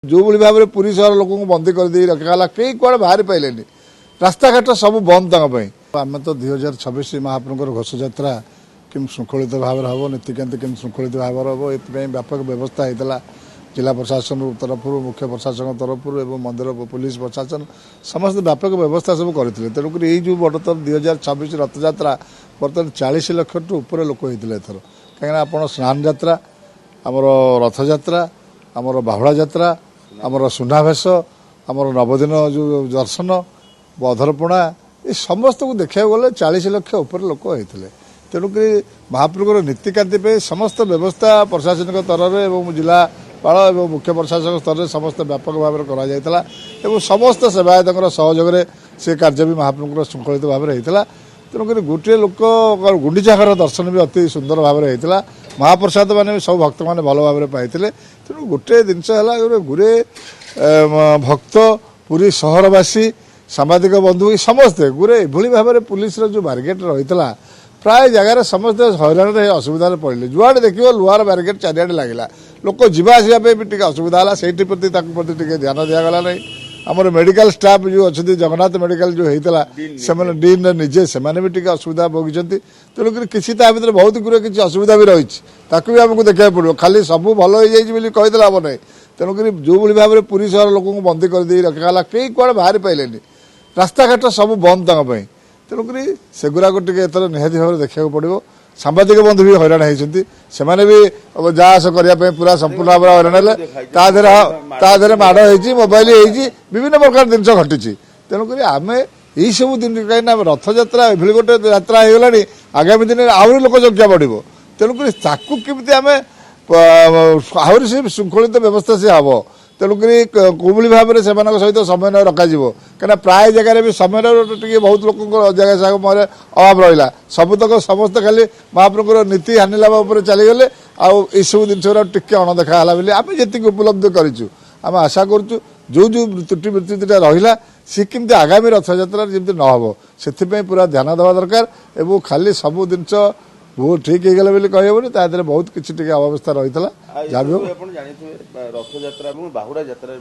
जो भाव में पुरी सहर लोक बंदी कर रखा कई कड़े बाहरी पाइले रास्ता घाट सब बंद आम तो 2026 महाप्रभुर घोष यात्रा कि श्रृंखलित भाव हम नीतिकांति कि श्रृंखलित भाव हम ये व्यापक व्यवस्था होता जिला प्रशासन तरफ मुख्य प्रशासन तरफ मंदिर पुलिस प्रशासन समस्त व्यापक व्यवस्था सब करते तेणुक यू बड़ तर 2026 रथयात्रा बर्तमान 40 लाख टू ऊपर लोक होते एथर कहीं आप स्नान यात्रा आमर रथयात्रा आमर बाहुड़ा यात्रा आमर सुनाभेश आमर नवदिन जो दर्शन अधरपणा ये समस्त को देखा गले 40 लाख ऊपर लोक होते तेणुक महाप्रभुर नीतिकांति समस्त व्यवस्था प्रशासनिक स्तर में जिलापाल और मुख्य प्रशासन स्तर में समस्त व्यापक भाव में कर समस्त सेवायत सहयोग से कार्य भी महाप्रभुर श्रृंखलित भाव में होता तेणुक गोटे लोक गुंडीचा घर दर्शन भी अति सुंदर भाव में होता महाप्रसाद मैंने सब भक्त मैंने भल भाव में पाई तेणु गोटे जिनस गुरे भक्त पूरी सहरवासी सांबादिक बंधु समस्ते गुरे एभली भाव में पुलिस जो बारिकेड रही प्राय जगार समस्त हईराण असुविधा पड़े जुआड़े देख लुहार बारिकेड चारिआडे लगे लोक जावासवा भी असुविधा है से प्रति ध्यान दिगला नहीं आमर मेडिकल स्टाफ जो अच्छा जगन्नाथ मेडिकल जो होता है डीन निजे से भी असुविधा भोगी तेणुक किसी भर बहुत गुरे किसी असुविधा भी रही भी आमको देखा पड़ो खाली सब भल हो जाइए हम ना तेणुक जो भाव में पुरी सहर लोक बंदी कर रखा कई कड़े बाहरी पाइले रास्ता घाट सब बंद तेणुक सेगुराक एथर निहाती भाव में देखा पड़ो सांबादिक बंधु भी हईराण होती से भी जा आस करने पूरा संपूर्ण भाव हईराण माड़ हो मोबाइल विभिन्न प्रकार जिन घटी तेणुक आम यही सब दिन कहीं रथ यात्रा एभली गोटे यात्रा हो गला आगामी दिन आहरी लोक संख्या बढ़ तेणुक केमी आम आहरी से श्रृंखलित व्यवस्था से हम तेणुक कोभली भाव में सहित समय रखा कहीं प्राय जगह भी समय बहुत लोक जगह अभाव रहा सबतक समस्त खाली महाप्रभुर नीति हानि लाभ चलीगले आसबू जिन टे अणदेखा आम जी उपलब्ध करूँ आम आशा करूँ जो जो त्रुटि वित्रुटिटा रहा सी केमती आगामी रथयात्रा जमी न हो से पूरा ध्यान देवा दरकार और खाली सब जिनस वो ठीक हो गला कहबनी तादेह बहुत किसी अव्यवस्था रही रथयात्रा बाहुड़ा यात्रा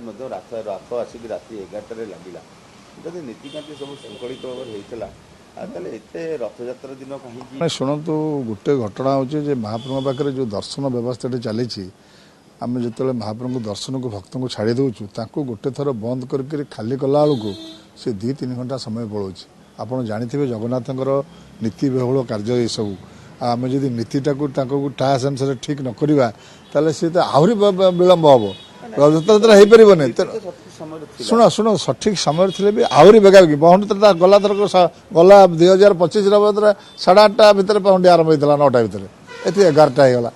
रथ आसिक राति 11 लगला जब नीतिकांति सब श्रृंखलित भाव में रथयात्रा दिन कहीं शुणु गोटे घटना हूँ महाप्रभु पाखे जो दर्शन व्यवस्था चली आम जो महाप्रभु दर्शन को भक्त को छाड़ी दौचु गोटे थर बंद कर खाली कला बेलू से 2-3 घंटा समय पड़ोची आपड़ जानी जगन्नाथ नीति बहुल कार्य सब आम जब नीतिटा टास अनुसार ठीक न करवा ताले सी तो आहरी विलंब हम रथयात्रा हो पारे शुण शुण सठिक समय थे भी आहरी बेगार पहुंचता गला थरक गला 2025 बदला 8:30 भितर पहुंची आरंभ होता 9टा भितर ये 11टा होगा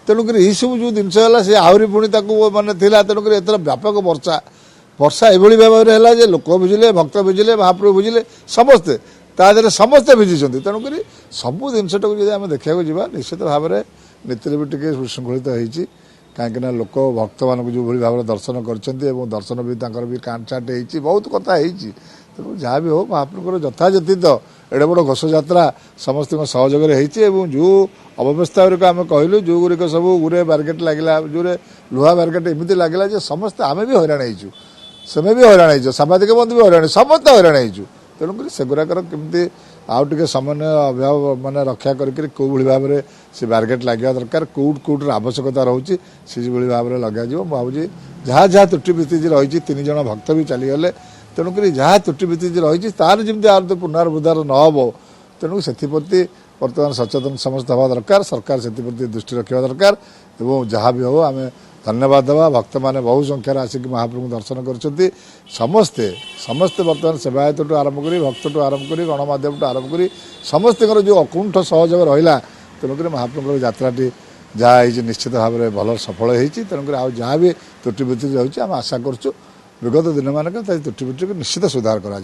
तेणुक यही सब जो जिनस है आहरी पुणी मानने तेणुक एथर व्यापक वर्षा एभली भाव में लोक बुझिले भक्त बुझिले महाप्रभु बुझिले समस्ते तादेह समस्ते भिजिंट तेणुक सबू जिनटा को आम देखा जा निश्चित भाव में नीति भी टे सुशृंखलित होती कहीं लोक भक्त मान जो भाव में दर्शन कर भी भी काटछाट हो बहुत कथा तेणु जहाँ भी हो महाप्रभुर यथायथित एडे बड़ घोष यात्रा समस्त सहयोग जो अव्यवस्था आम कहलु जो गुरिक सब गुरे बारिकेड लगे जो लुहा बारिकेड एमती लगे समस्ते आम भी हईराण हो से भी हईराण हो सांबादिक बंधु भी हईराण समस्त हईराण हो तेणुक सेगुराकर केमती आउ टे समय अभाव मान रक्षा करके भाव में से बारिकेड लगे दरकार कौटर आवश्यकता रोचे से भाव में लगे भावी जहाँ जहाँ त्रुटि वित्ति रही 3 जन भक्त भी चलीगले तेणुक जहाँ त्रुटि वित्ति रही तार जमी आर पुनरुद्धार न हो तेणुक से बर्तमान सचेतन समस्त हवा दरकार सरकार से दृष्टि रखा दरकार और जहाँ भी हो आम धन्यवाद देवा भक्त मैंने बहु संख्यार आसिक महाप्रभु दर्शन कर समस्ते समस्ते बर्तमान सेवायत आरंभ कर भक्त आरंभ कर गणमाध्यम आरंभ कर समस्त जो अकुंठ सहयोग रहा तेणुक महाप्रभुर यात्राटी जहाँ निश्चित भाव में भल सफल होती तेणुक जहाँ भी त्रुटि वित्ति रही आम आशा करुँ विगत दिन मानक त्रुटि वित्ति को निश्चित सुधार करा